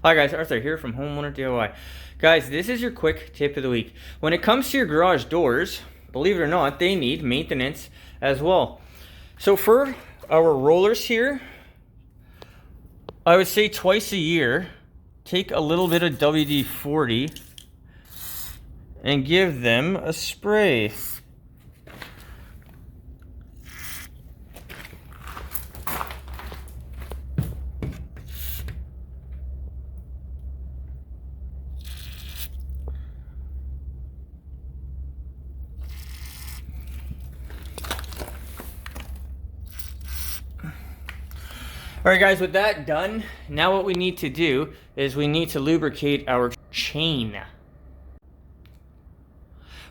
Hi guys, Arthur here from Homeowner DIY. Guys, this is your quick tip of the week. When it comes to your garage doors, believe it or not, they need maintenance as well. So for our rollers here, I would say twice a year, take a little bit of WD-40 and give them a spray. Alright guys, with that done, now what we need to do is we need to lubricate our chain.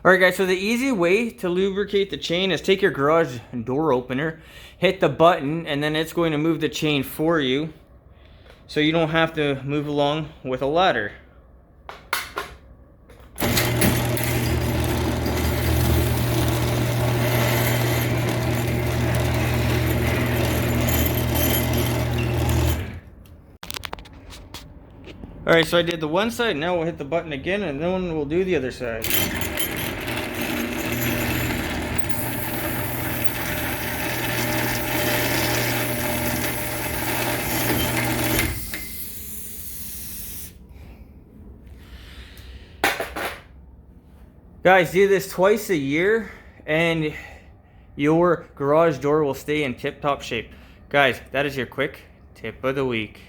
Alright guys, so the easy way to lubricate the chain is take your garage door opener, hit the button, and then it's going to move the chain for you, so you don't have to move along with a ladder. Alright, so I did the one side, now we'll hit the button again, and then we'll do the other side. Guys, do this twice a year, and your garage door will stay in tip-top shape. Guys, that is your quick tip of the week.